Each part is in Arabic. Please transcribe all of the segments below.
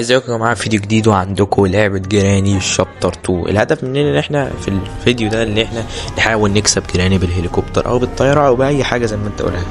ازيكم يا جماعه، فيديو جديد وعندكم لعبه جيراني شابتر 2. الهدف مننا ان احنا في الفيديو ده اللي احنا نحاول نكسب جيراني بالهليكوبتر او بالطياره او باي حاجه زي ما انت قولها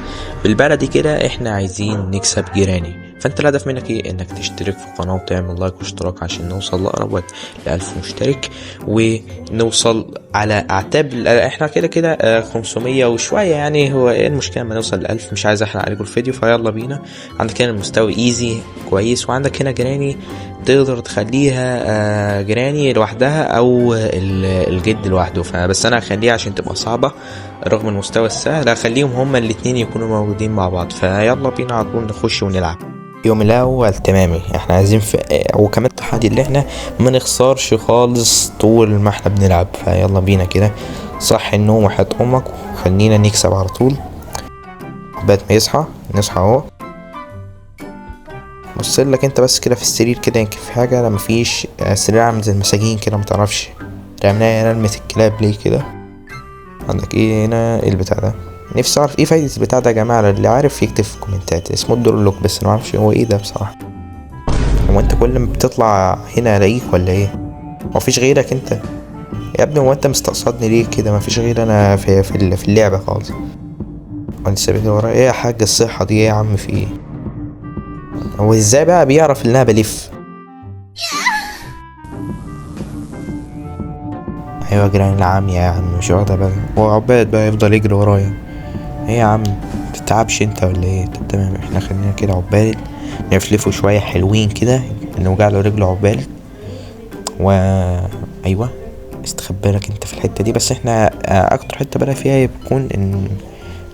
بالبلدي كده. احنا عايزين نكسب جيراني، فانت الهدف منك ايه؟ انك تشترك في القناه وتعمل لايك واشتراك عشان نوصل لاقرب وقت ل1000 مشترك، ونوصل على اعتاب احنا كده 500 وشويه. يعني هو ايه المشكله ما نوصل ل1000؟ مش عايز احرق عليكم الفيديو، فيلا بينا. عندك هنا المستوى ايزي كويس، وعندك هنا جيراني تقدر تخليها جيراني لوحدها او الجد لوحده، فبس انا هخليها عشان تبقى صعبة رغم المستوى السهل. هخليهم هما الاتنين يكونوا موجودين مع بعض، فيلا بينا على طول نخش ونلعب. يوم الاول تمامي، احنا عايزين وكمان التحدي اللي احنا ما نخسرش خالص طول ما احنا بنلعب، فيلا بينا كده. صح النوم وحياة امك، وخلينا نكسب على طول. بعد ما نصحى اهو. بص لك انت بس كده في السرير كده، يمكن في حاجه. لا مفيش، السرير عامل زي المساجين كده، متعرفش رميناها رمة الكلاب ليه كده. عندك ايه هنا؟ ايه البتاع ده؟ نفسي اعرف ايه فايدة البتاع ده يا جماعه، اللي عارف يكتب في الكومنتات. اسمه الدورلوك، بس انا معرفش هو ايه ده بصراحه. هو انت كل ما بتطلع هنا الاقيك ولا ايه؟ مفيش غيرك انت يا ابني؟ هو انت مستقصدني ليه كده؟ مفيش غير انا في اللعبه خالص. وانت سابقني ورا ايه يا حاج؟ الصحه دي ايه يا عم؟ في ايه؟ هو ازاي بقى بيعرف ان انا بلف؟ ايوه يا جيران العام يا عم، مش واخده بالك؟ هو عباد بقى يفضل يجري ورايا؟ ايه يا عم متتعبش انت ولا ايه؟ طب تمام، احنا خلينا كده عباد نفلفه شويه حلوين كده، نوجع له رجله عباد. ايوه استخبى لك انت في الحته دي. بس احنا اكتر حته بقى فيها بيكون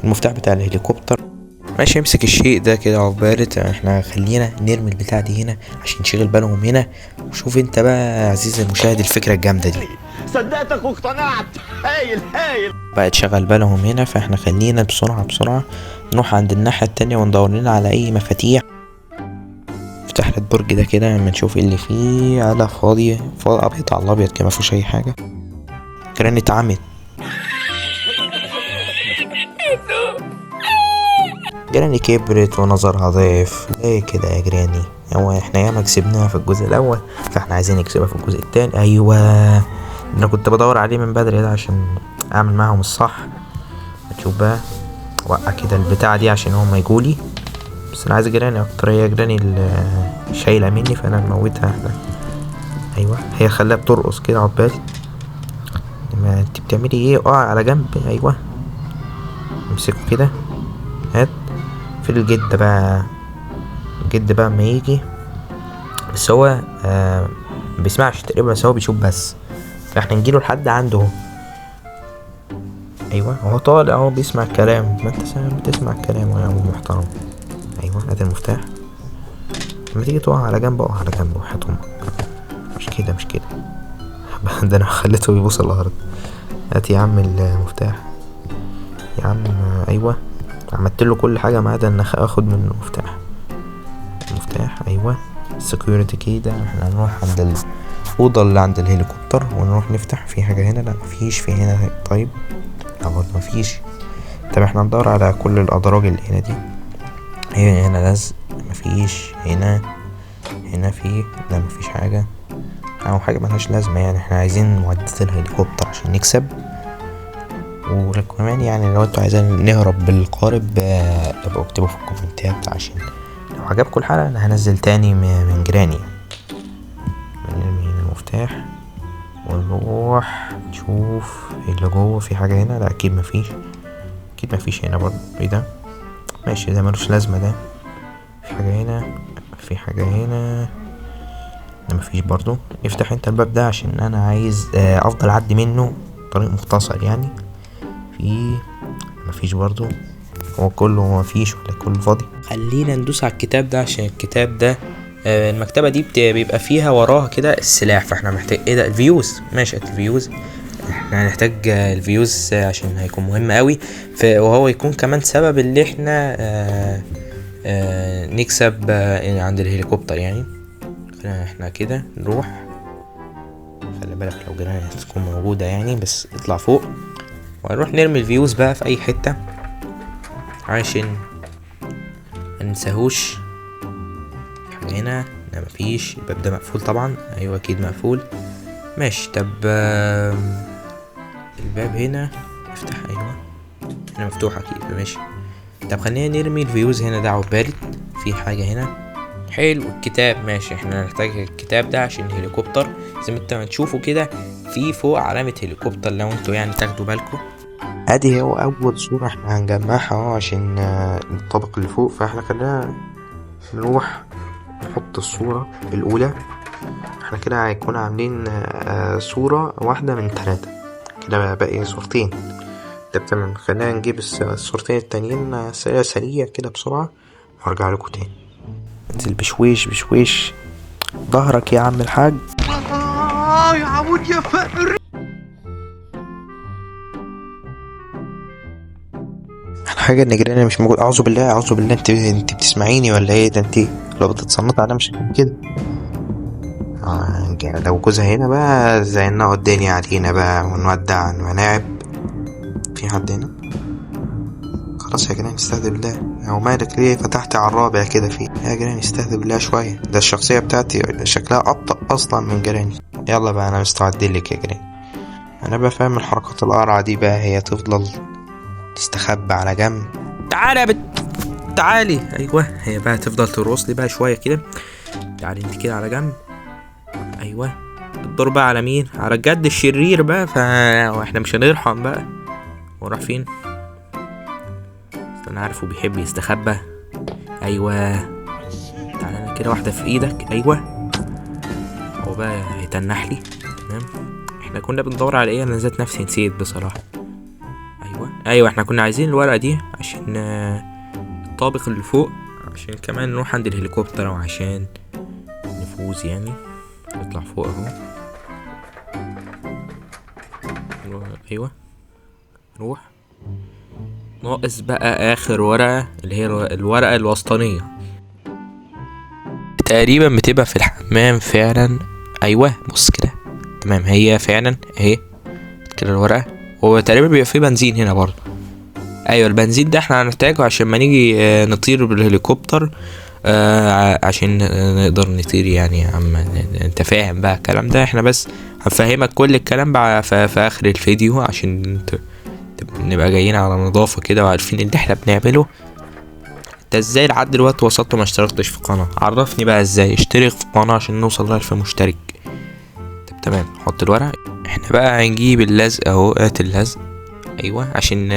المفتاح بتاع الهليكوبتر. ماشي، امسك الشيء ده كده عقبالت. احنا خلينا نرمي البتاع دي هنا عشان نشغل بالهم هنا. وشوف انت بقى يا عزيزي المشاهد الفكرة الجامدة دي. صدقتك واقتنعت. هايل بقى تشغل بالهم هنا، فاحنا خلينا بسرعة نروح عند الناحية التانية وندور لنا على اي مفاتيح. افتح لي البرج ده كده اما نشوف ايه اللي فيه. على فاضي ابيض على الابيض كده، مفيهوش اي حاجة. كراني اتعمت. جيراني كبرت ونظرها ضعف. ليه كده يا جيراني؟ هو احنا ياما كسبناها في الجزء الاول، فاحنا عايزين نكسبها في الجزء التاني. ايوه انا كنت بدور عليه من بدري ده عشان اعمل معهم الصح. هتشوف بقى، وقع كده البتاعة دي عشان هما يجولي. بس انا عايز جيراني اكتر، هي جيراني اللي شايلة مني، فانا نموتها احنا. ايوه هي خلاها بترقص كده عقبالي. ما انت بتعملي ايه؟ اقع على جنب. ايوه امسكه كده، هات. في الجد بقى ما يجي، بس هو بيسمعش تقريبا، بس هو بيشوف بس. فاحنا نجيله لحد عنده اهو. ايوه هو طالع اهو بيسمع الكلام. ما انت بتسمع الكلام يا ابو محترم. ايوه هات المفتاح. لما تيجي تقع على جنب اقع على جنب وحياة امك. مش كده ده انا خليته يبوس الارض. هات يا عم المفتاح يا عم. ايوه عملت له كل حاجه ما عدا ان اخد منه المفتاح. ايوه السكيورتي كده. احنا هنروح عند الاوضه اللي عند الهليكوبتر ونروح نفتح. في حاجه هنا؟ لا مفيش. في هنا؟ طيب لا برضه مفيش. طب احنا ندور على كل الادراج اللي هنا دي. هنا لزق مفيش. هنا في؟ لا مفيش حاجه، او حاجه ملهاش لازمه. يعني احنا عايزين معدات الهليكوبتر عشان نكسب. وكمان يعني لو انتوا عايزين نهرب بالقارب ابقوا اكتبوا في الكومنتات، عشان لو عجبكم الحلقة انا هنزل تاني من جيراني. نرمي هنا المفتاح ونروح نشوف اللي جوه. في حاجة هنا؟ لا اكيد مفيش هنا برضه. ايه ده؟ ماشي ده ملوش لازمة ده. في حاجة هنا؟ لا مفيش برضه. افتح انت الباب ده عشان انا عايز افضل اعدي منه طريق مختصر يعني. مفيش برضو. هو كله مفيش ولا كله فاضي؟ خلينا ندوس على الكتاب ده عشان الكتاب ده المكتبة دي بيبقى فيها وراها كده السلاح، فاحنا محتاج ايه ده؟ الفيوز. ماشي الفيوز، احنا هنحتاج الفيوز عشان هيكون مهم قوي، وهو يكون كمان سبب اللي احنا نكسب عند الهليكوبتر يعني. احنا كده نروح. خلي بالك لو جيراني هتكون موجودة يعني، بس اطلع فوق وهنروح نرمي الفيوز بقى في اي حتة عشان مننساهوش. حاجة هنا؟ لا مفيش. الباب ده مقفول طبعا. ايوه اكيد مقفول. ماشي. طب الباب هنا افتح. ايوه هنا مفتوح اكيد. ماشي. طب خلينا نرمي الفيوز هنا ده عبالة. في حاجة هنا حلو. الكتاب ماشي. احنا هنحتاج الكتاب ده عشان الهليكوبتر زي ما انتوا هتشوفوا كده في فوق علامة هليكوبتر لو انتوا يعني تاخدوا بالكم. ادي هو اول صورة احنا هنجمعها عشان الطابق اللي فوق. فاحنا خلينا نروح نحط الصورة الاولى. احنا كده هيكون عاملين صورة واحدة من 3 كده باقي صورتين. ده تمام. خلينا نجيب الصورتين التانيين سريع كده بسرعة وارجع لكم تاني. انزل بشويش بشويش. ظهرك يا عم الحاج. يا عمود يا فقر. حاجة ان جيراني مش موجود. اعوذ بالله اعوذ بالله. انت بتسمعيني ولا ايه؟ ده انت لو بتتصنط على مش كده. لو جوزها هنا بقى زينا الدنيا علينا بقى ونودع ونلاعب. في حد هنا؟ خلاص يا جيران استهدى بالله. هو مالك ليه فتحت على الرابع كده؟ في يا جيران استهدى بالله شوية. ده الشخصية بتاعتي شكلها أبطأ أصلا من جيراني. يلا بقى أنا مستعدلك يا جيران. أنا بقى فاهم الحركات القرعة دي بقى. هي تفضل تستخبى على جنب. تعالى يا بت تعالي. أيوة هي بقى تفضل ترقص لي بقى شوية كده. تعالي انت كده على جنب. أيوة الدور بقى على مين؟ على الجد الشرير بقى. فاحنا مش هنرحم بقى. وراح فين؟ انا عارفه بيحب يستخبى. ايوه تعالى كده واحده في ايدك. ايوه هو بقى هيتنح لي. تمام. احنا كنا بندور على ايه؟ انا ذات نفسي نسيت بصراحه. ايوه احنا كنا عايزين الورقه دي عشان الطابق اللي فوق عشان كمان نروح عند الهليكوبتر وعشان نفوز يعني. نطلع فوق اهو. ايوه نروح. ناقص بقى اخر ورقة اللي هي الورقة الوسطانية. تقريبا بتبقى في الحمام فعلا. ايوه بص كده. تمام هي فعلا اهي كده الورقة. هو تقريبا بيبقى فيه بنزين هنا برضه. ايوه البنزين ده احنا هنحتاجه عشان ما نيجي نطير بالهليكوبتر. عشان نقدر نطير يعني يا عم. انت فاهم بقى الكلام ده. احنا بس هنفهمك كل الكلام بقى في اخر الفيديو عشان نبقى جايين على نظافة كده وعارفين اللي احنا بنعمله. انت ازاي لحد دلوقتي وصلت ما اشتركتش في قناة؟ عرفني بقى ازاي اشترك في قناة عشان نوصل ل1000 مشترك. طب تمام. حط الورق. احنا بقى هنجيب اللزق اهو. هات اللزق. ايوه عشان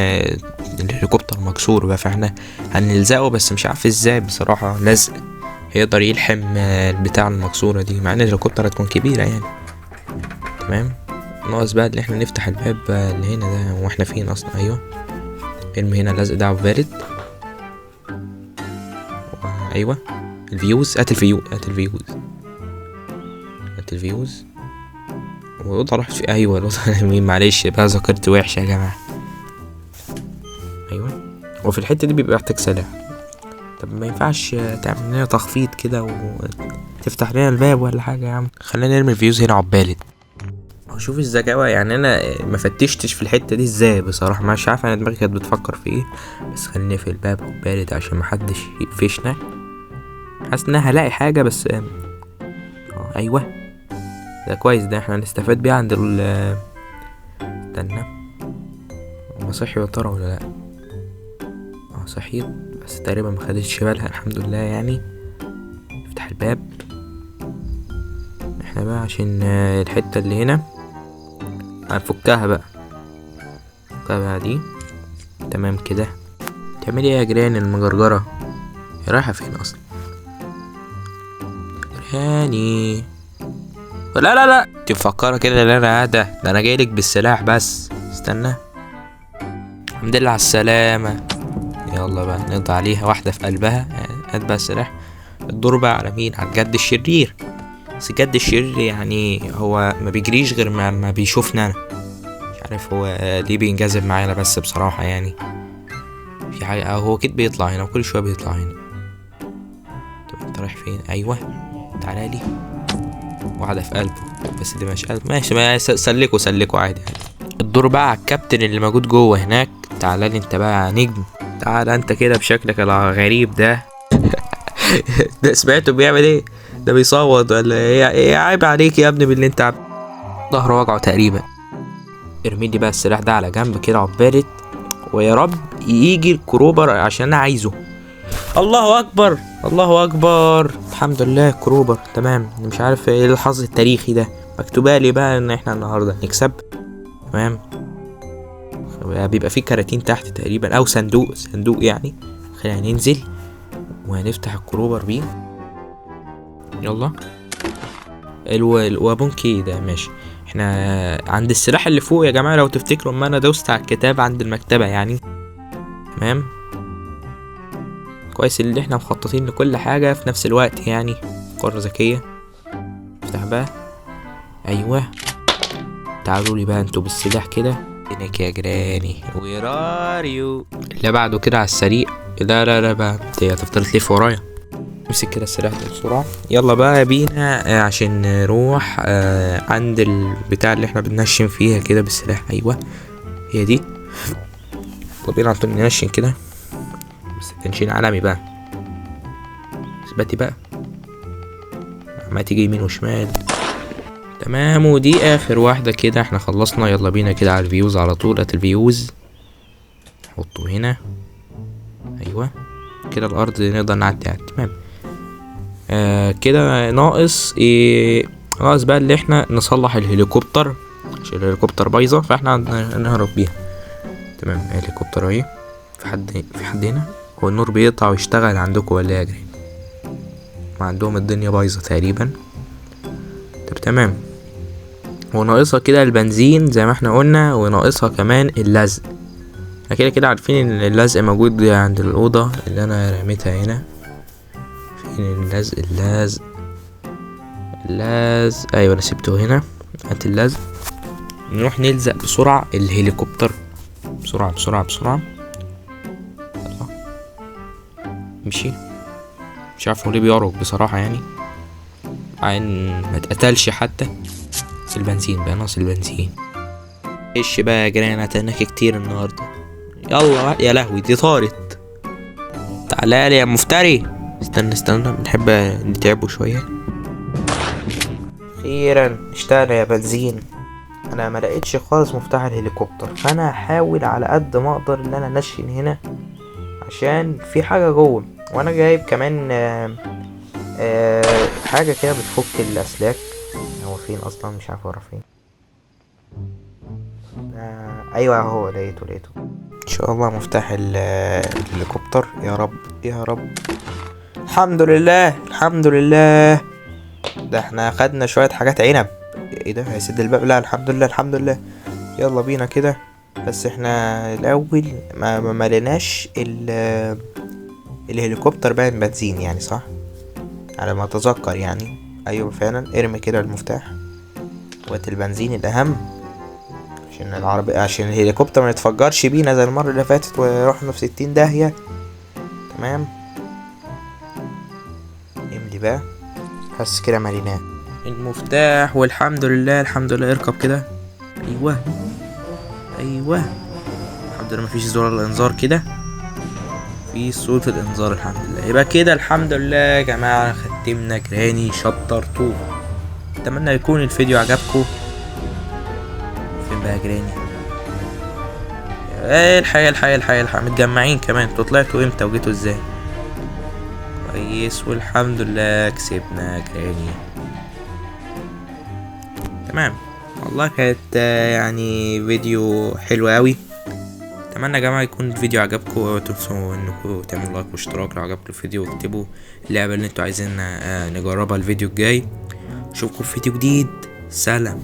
الهليكوبتر مكسور بقى فاحنا هنلزقه بس مش عارف ازاي بصراحة. لزق هيقدر يلحم البتاع المكسورة دي مع ان الهليكوبتر هتكون كبيرة يعني. تمام. ناقص بقى اللي احنا نفتح الباب اللي هنا ده. واحنا فين اصلا؟ ايوه ارمي هنا اللزق ده بارد. ايوه الفيوز. هات الفيوز. والأوضة راحت في. ايوه الأوضة معلش بقى ذاكرت وحشة يا جماعة. ايوه وفي الحتة دي بيبقى محتاج سلاح. طب ما ينفعش تعمل لنا تخفيض كده وتفتح لنا الباب ولا حاجة يا عم؟ خلينا نرمي الفيوز هنا عبالة. شوف الذكاوة يعني. انا ما فتشتش في الحته دي ازاي بصراحه. مش عارف انا دماغي كانت بتفكر في ايه. بس خلينا في الباب بارد عشان محدش يقفشنا. حاسس ان انا هلاقي حاجه بس. ايوه ده كويس. ده احنا هنستفاد بيه عند استنى. هو صحي يا ترى ولا لا؟ صحيت بس تقريبا ما خدتش بالها. الحمد لله يعني. افتح الباب. احنا بقى عشان الحته اللي هنا هنفكها بقى دي. تمام كده. تعملي ايه يا جيران المجرجرة؟ هي رايحة فين اصلا؟ جيراني لا انت مفكرة كده ان انا قاعدة؟ ده انا جايلك بالسلاح بس. استنى. الحمد لله على السلامة. يلا بقى نقضي عليها واحدة في قلبها. هات بقى السلاح. الدور بقى على مين؟ على الجد الشرير. بس الجد الشرير يعني هو ما بيجريش غير ما بيشوفنا انا. مش عارف هو ليه بينجذب معانا بس بصراحة يعني. في حاجة هو كده بيطلع هنا وكل شوية بيطلع هنا. طب انت رايح فين؟ ايوه تعالى لي. واحدة في قلبه بس دي مش قلب. ماشي ما سلكوا عادي. الدور بقى على الكابتن اللي موجود جوه هناك. تعالى لي انت بقى نجم. تعالى انت كده بشكلك الغريب ده. ده سمعته بيعمل ايه؟ ده بيصوت ولا ايه؟ عيب عليك يا ابني باللي انت عامله. ظهره وجعه تقريبا. ارمي لي بقى السلاح ده على جنب كده عقبالة، ويا رب يجي الكروبر عشان انا عايزه. الله اكبر الله اكبر، الحمد لله كروبر. تمام، مش عارف ايه الحظ التاريخي ده، مكتوبالي بقى ان احنا النهارده نكسب. تمام، بيبقى فيه كراتين تحت تقريبا او صندوق يعني. خلينا ننزل وهنفتح الكروبر بيه. يلا الوابونكي ده ماشي. احنا عند السلاح اللي فوق يا جماعه، لو تفتكروا اما انا دوست على الكتاب عند المكتبه يعني. تمام، كويس اللي احنا مخططين لكل حاجه في نفس الوقت يعني. قرة ذكيه. افتح بقى. ايوه، تعالوا لي بقى انتوا بالسلاح كده. هناك يا جراني، وير ار يو اللي بعده كده على السريع. لا بقى انت هتفضل تلف ورايا. امسك كده السلاح ده بسرعه. يلا بقى بينا عشان نروح عند البتاع اللي احنا بننشن فيها كده بالسلاح. ايوه هي دي. يلا بينا على طول ننشن كده، بس تنشين عالمي بقى. اثبتي بقى، ما تيجي يمين وشمال. تمام، ودي اخر واحده كده احنا خلصنا. يلا بينا كده على الفيوز على طول. هات الفيوز نحطه هنا. ايوه كده الارض نقدر نعدي عليها. تمام. كده ناقص ايه؟ ناقص بقى اللي احنا نصلح الهليكوبتر عشان الهليكوبتر بايظه، فاحنا هنهرب بيها. تمام، الهليكوبتر اهي. في حد هنا؟ هو النور بيقطع ويشتغل عندكم ولا ايه يا جري؟ ما عندهم الدنيا بايظه تقريبا. طب تمام، وناقصها كده البنزين زي ما احنا قلنا، وناقصها كمان اللزق. احنا كده عارفين ان اللزق موجود عند الاوضه اللي انا رميتها هنا. فين اللزق؟ ايوه انا سبته هنا. هات اللزق. نروح نلزق بسرعه الهليكوبتر. بسرعه يلا مشي. مش عارف هو ليه بيعرج بصراحه يعني، عين ما اتقتلش حتى. البنزين بقى، ناقص البنزين. ايش بقى يا جيران، هتنك كتير النهارده. يلا يا لهوي دي طارت. تعالى لي يا مفتري. استنى بنحب نتعبه شويه. اخيرا اشتغل يا بنزين. انا ما لقيتش خالص مفتاح الهليكوبتر، فانا هحاول على قد ما اقدر ان انا انشن هنا عشان في حاجه جوه. وانا جايب كمان حاجه كده بتفك الاسلاك. هو فين اصلا؟ مش عارف ورا فين. ايوه اهو لقيته. ان شاء الله مفتاح الهليكوبتر. يا رب. الحمد لله. ده احنا خدنا شويه حاجات عنب. ايه ده هيسد الباب؟ لا الحمد لله. يلا بينا كده. بس احنا الاول ما لقيناش الهليكوبتر باين بنزين يعني، صح على ما اتذكر يعني. ايوه فعلا، ارمي كده المفتاح وقت البنزين الاهم عشان الهليكوبتر ما يتفجرش بينا زي المره اللي فاتت ورحنا في 60 داهيه. تمام، املي بقى. بس كده مليناه المفتاح، والحمد لله. اركب كده. ايوه الحمد لله. مفيش زرار الانذار كده، في صوت الانذار الحمد لله. يبقى كده الحمد لله يا جماعه ختمنا جراني شابتر 2. اتمنى يكون الفيديو عجبكم. فين بقى جراني؟ الحقيقة متجمعين كمان. انتوا طلعتوا امتى وجيتوا ازاي؟ كويس والحمد لله كسبنا جراني. تمام، والله كانت يعني فيديو حلو اوي. اتمنى يا جماعه يكون الفيديو عجبكم. اوعوا تنسوا انكم تعملوا لايك واشتراك لو عجبكم الفيديو، واكتبوا اللعبه اللي انتوا عايزين نجربها الفيديو الجاي. اشوفكم في فيديو جديد. سلام.